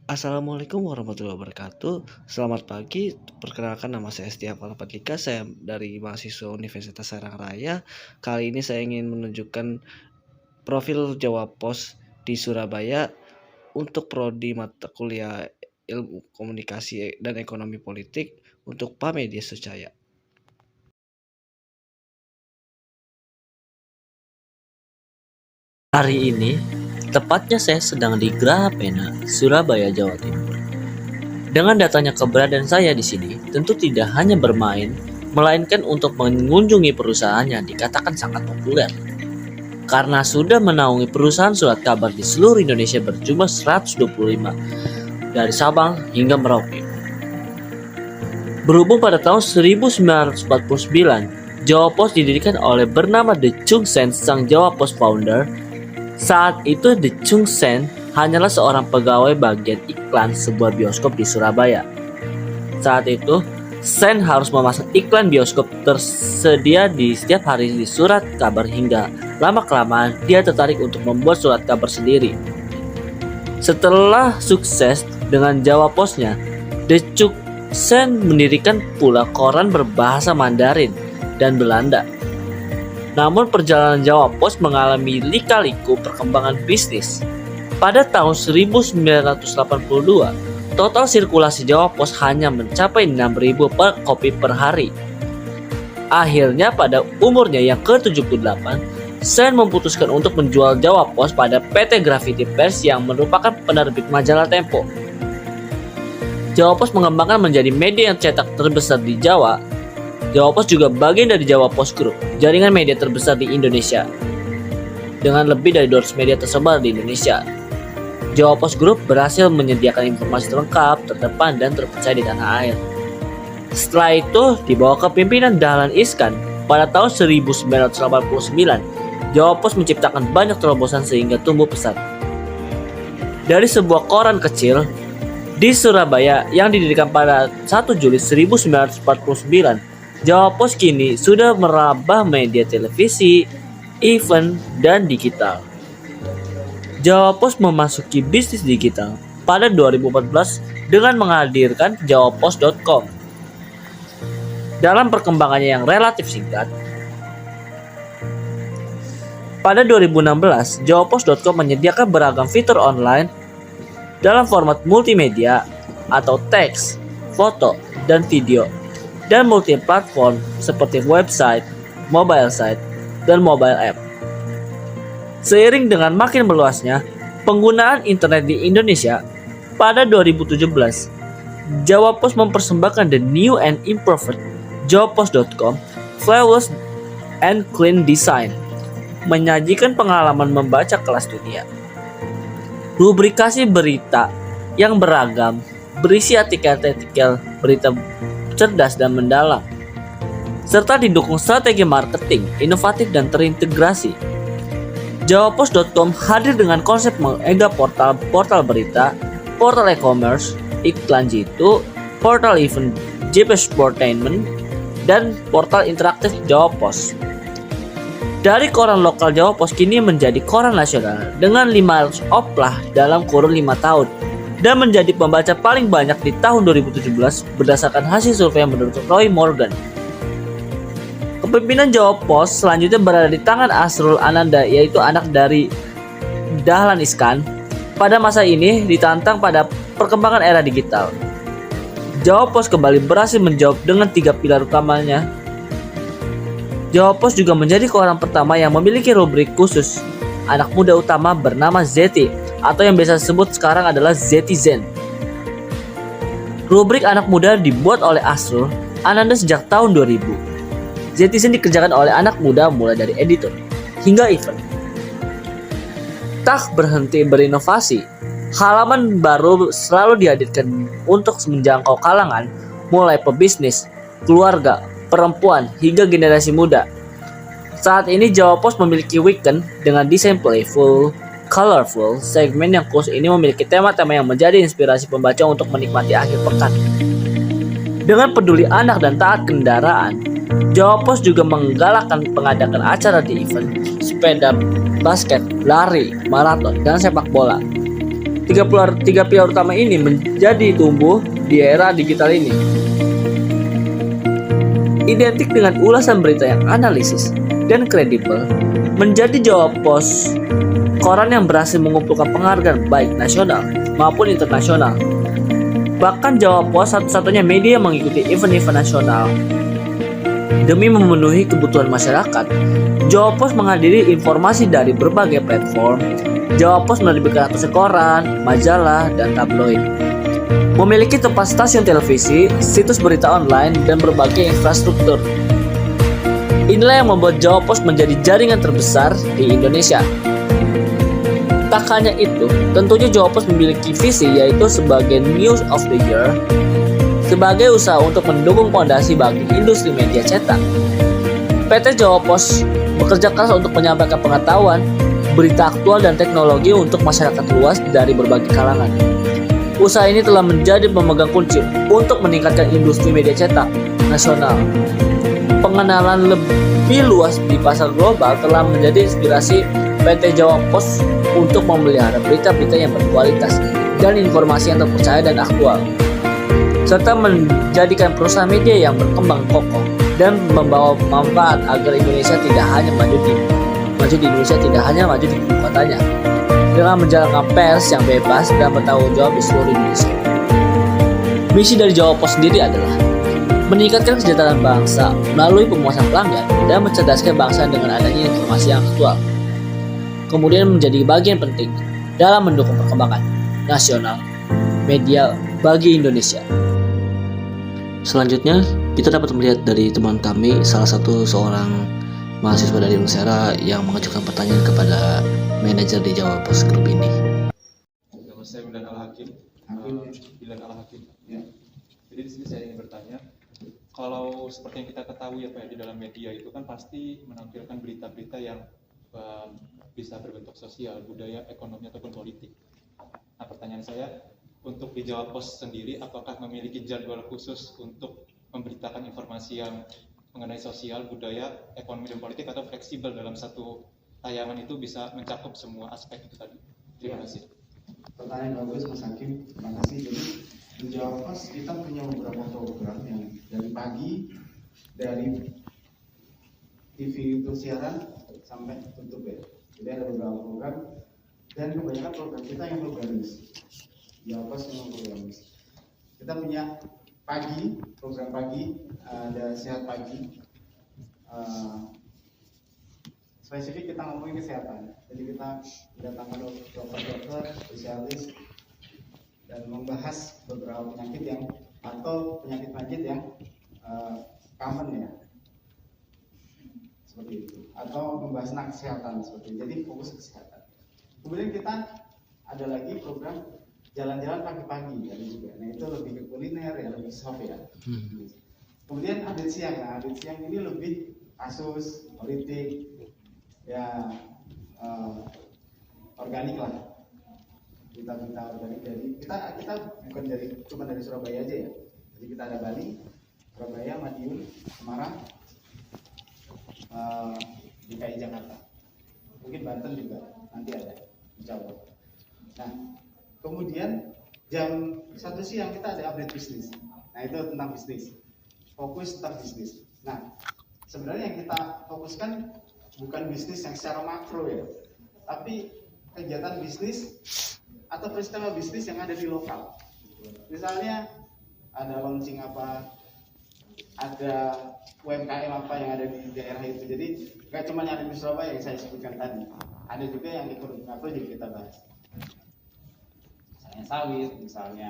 Assalamualaikum warahmatullahi wabarakatuh. Selamat pagi. Perkenalkan, nama saya Setia Palapattika. Saya dari mahasiswa Universitas Serang Raya. Kali ini saya ingin menunjukkan profil Jawa Pos di Surabaya untuk prodi mata kuliah Ilmu Komunikasi dan Ekonomi Politik untuk Pramedia Secaya. Hari ini, tepatnya saya sedang di Geraha Pena, Surabaya, Jawa Timur. Dengan datanya keberadaan saya di sini, tentu tidak hanya bermain, melainkan untuk mengunjungi perusahaan yang dikatakan sangat populer. Karena sudah menaungi perusahaan surat kabar di seluruh Indonesia berjumlah 125, dari Sabang hingga Merauke. Berhubung pada tahun 1949, Jawa Pos didirikan oleh bernama The Chung Sen, sang Jawa Pos founder. Saat itu The Chung Sen hanyalah seorang pegawai bagian iklan sebuah bioskop di Surabaya. Saat itu, Sen harus memasang iklan bioskop tersedia di setiap hari di surat kabar hingga lama-kelamaan dia tertarik untuk membuat surat kabar sendiri. Setelah sukses dengan Jawa Posnya, The Chung Sen mendirikan pula koran berbahasa Mandarin dan Belanda. Namun perjalanan Jawa Pos mengalami lika-liku perkembangan bisnis. Pada tahun 1982, total sirkulasi Jawa Pos hanya mencapai 6.000 per kopi per hari. Akhirnya pada umurnya yang ke-78, Sen memutuskan untuk menjual Jawa Pos pada PT Graffiti Press yang merupakan penerbit majalah Tempo. Jawa Pos mengembangkan menjadi media yang cetak terbesar di Jawa. Jawa Pos juga bagian dari Jawa Pos Group, jaringan media terbesar di Indonesia. Dengan lebih dari 200 media tersebar di Indonesia, Jawa Pos Group berhasil menyediakan informasi lengkap, terdepan, dan terpercaya di tanah air. Setelah itu, di bawah kepemimpinan Dahlan Iskan, pada tahun 1989, Jawa Pos menciptakan banyak terobosan sehingga tumbuh pesat. Dari sebuah koran kecil di Surabaya yang didirikan pada 1 Juli 1949, Jawa Pos kini sudah merambah media televisi, event, dan digital. Jawa Pos memasuki bisnis digital pada 2014 dengan menghadirkan jawapos.com. Dalam perkembangannya yang relatif singkat, pada 2016, jawapos.com menyediakan beragam fitur online dalam format multimedia atau teks, foto, dan video, dan multi-platform seperti website, mobile site, dan mobile app. Seiring dengan makin meluasnya penggunaan internet di Indonesia, pada 2017, Jawa Pos mempersembahkan the new and improved jawapos.com flawless and clean design, menyajikan pengalaman membaca kelas dunia. Rubrikasi berita yang beragam berisi artikel-artikel berita cerdas dan mendalam, serta didukung strategi marketing inovatif dan terintegrasi. Jawapos.com hadir dengan konsep mega portal berita, portal e-commerce, iklan jitu, portal event JP Sportainment, dan portal interaktif Jawa Pos. Dari koran lokal, Jawa Pos kini menjadi koran nasional dengan 500 oplah dalam kurun 5 tahun dan menjadi pembaca paling banyak di tahun 2017 berdasarkan hasil survei menurut Roy Morgan. Kepemimpinan Jawa Pos selanjutnya berada di tangan Asrul Ananda, yaitu anak dari Dahlan Iskan. Pada masa ini ditantang pada perkembangan era digital. Jawa Pos kembali berhasil menjawab dengan 3 pilar utamanya. Jawa Pos juga menjadi koran pertama yang memiliki rubrik khusus anak muda utama bernama Zeti, atau yang biasa disebut sekarang adalah Zetizen. Rubrik anak muda dibuat oleh Asrul Ananda sejak tahun 2000. Zetizen dikerjakan oleh anak muda mulai dari editor hingga event. Tak berhenti berinovasi, halaman baru selalu dihadirkan untuk menjangkau kalangan mulai pebisnis, keluarga, perempuan, hingga generasi muda. Saat ini Jawa Pos memiliki weekend dengan desain playful, colorful. Segmen yang khusus ini memiliki tema-tema yang menjadi inspirasi pembaca untuk menikmati akhir pekan. Dengan peduli anak dan taat kendaraan, Jawa Pos juga menggalakkan pengadakan acara di event sepeda, basket, lari, maraton, dan sepak bola. Tiga pilar utama ini menjadi tumbuh di era digital ini. Identik dengan ulasan berita yang analisis dan kredibel, menjadi Jawa Pos koran yang berhasil mengumpulkan penghargaan baik nasional maupun internasional. Bahkan Jawa Pos satu-satunya media yang mengikuti event-event nasional. Demi memenuhi kebutuhan masyarakat, Jawa Pos menghadiri informasi dari berbagai platform. Jawa Pos menerbitkan ratusan koran, majalah, dan tabloid. Memiliki tempat stasiun televisi, situs berita online, dan berbagai infrastruktur. Inilah yang membuat Jawa Pos menjadi jaringan terbesar di Indonesia. Tak hanya itu, tentunya Jawa Pos memiliki visi yaitu sebagai News of the Year, sebagai usaha untuk mendukung fondasi bagi industri media cetak. PT Jawa Pos bekerja keras untuk menyampaikan pengetahuan, berita aktual dan teknologi untuk masyarakat luas dari berbagai kalangan. Usaha ini telah menjadi pemegang kunci untuk meningkatkan industri media cetak nasional. Pengenalan lebih luas di pasar global telah menjadi inspirasi PT Jawa Pos untuk memelihara berita-berita yang berkualitas dan informasi yang terpercaya dan aktual, serta menjadikan perusahaan media yang berkembang kokoh dan membawa manfaat agar Indonesia tidak hanya maju di ibu kotanya, dengan menjalankan pers yang bebas dan bertanggung jawab di seluruh Indonesia. Misi dari Jawa Pos sendiri adalah meningkatkan kesejahteraan bangsa melalui pemuasan pelanggan dan mencerdaskan bangsa dengan adanya informasi yang aktual. Kemudian menjadi bagian penting dalam mendukung perkembangan nasional media bagi Indonesia. Selanjutnya, kita dapat melihat dari teman kami, salah satu seorang mahasiswa dari Unsera yang mengajukan pertanyaan kepada manajer di Jawa Pos Group ini. Nama saya Bilan Al-Hakim. Bilan Al-Hakim. Ya. Jadi di sini saya ingin bertanya, kalau seperti yang kita ketahui ya Pak, di dalam media itu kan pasti menampilkan berita-berita yang bisa berbentuk sosial, budaya, ekonomi, ataupun politik. Nah, pertanyaan saya, untuk di Jawa Pos sendiri, apakah memiliki jadwal khusus untuk memberitakan informasi yang mengenai sosial, budaya, ekonomi, dan politik, atau fleksibel dalam satu tayangan itu bisa mencakup semua aspek itu tadi? Terima kasih. Pertanyaan bagus Mas Hakim, terima kasih. Jadi di Jawa Pos kita punya beberapa program yang dari pagi, dari TV itu siaran sampai tutup ya. Jadi ada beberapa program dan kebanyakan program kita yang programis. Jawa Pos yang programis. Kita punya pagi, program pagi, ada sehat pagi. Spesifik kita ngomongin kesehatan. Jadi kita mendatangkan dokter-dokter, spesialis dan membahas beberapa penyakit yang atau penyakit-penyakit yang common ya. Seperti itu, atau membahas tentang kesehatan seperti itu. Jadi fokus kesehatan. Kemudian kita ada lagi program jalan-jalan pagi-pagi ada juga. Nah itu lebih ke kuliner ya, lebih soft ya. Kemudian update siang. Nah update siang ini lebih kasus politik ya, organik lah. Kita organik dari kita bukan cuma dari Surabaya aja ya. Jadi kita ada Bali, Surabaya, Madiun, Semarang, DKI Jakarta, mungkin Banten juga nanti ada, insya Allah. Nah, kemudian jam 1 siang kita ada update bisnis. Nah itu tentang bisnis, fokus tentang bisnis. Nah sebenarnya yang kita fokuskan bukan bisnis yang secara makro ya, tapi kegiatan bisnis atau peristiwa bisnis yang ada di lokal. Misalnya ada launching apa, ada UMKM apa yang ada di daerah itu. Jadi nggak cuma yang ada di Surabaya yang saya sebutkan tadi, ada juga yang ekonomi makro jadi kita bahas. Misalnya sawit, misalnya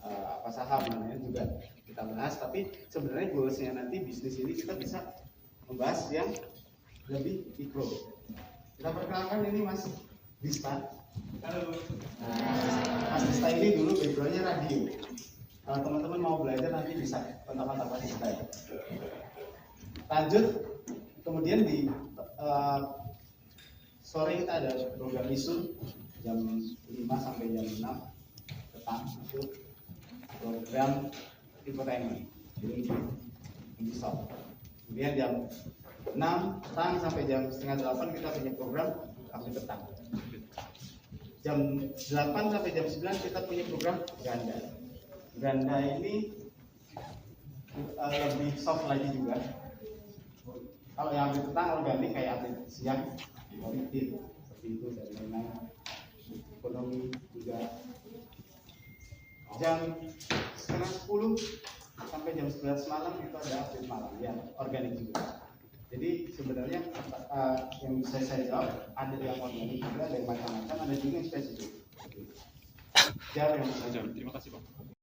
apa saham namanya juga kita bahas. Tapi sebenarnya goalsnya nanti bisnis ini kita bisa membahas yang lebih mikro. Kita perkenalkan ini Mas Dista. Halo. Mas Dista ini dulu backgroundnya radio. Kalau teman-teman mau belajar nanti bisa kontak-kontak Mas Dista ya. Lanjut, kemudian di sore kita ada program isu jam 5 sampai jam 6 petang itu program infotainment. Jadi ini stop. Kemudian jam 6 petang sampai jam setengah 8 kita punya program update petang. jam 8 sampai jam 9 kita punya program ganda. Ganda ini lebih soft lagi juga. Kalau yang atlet petang organik kayak atlet siang, politik seperti itu dan lain-lain. Ekonomi juga. Jam setengah 10 sampai jam 11 malam itu ada atlet malam yang organik juga. Jadi sebenarnya yang bisa saya jawab ada yang organik juga, ada yang macam-macam, ada juga yang spesifik. Jawab yang Terima kasih Pak.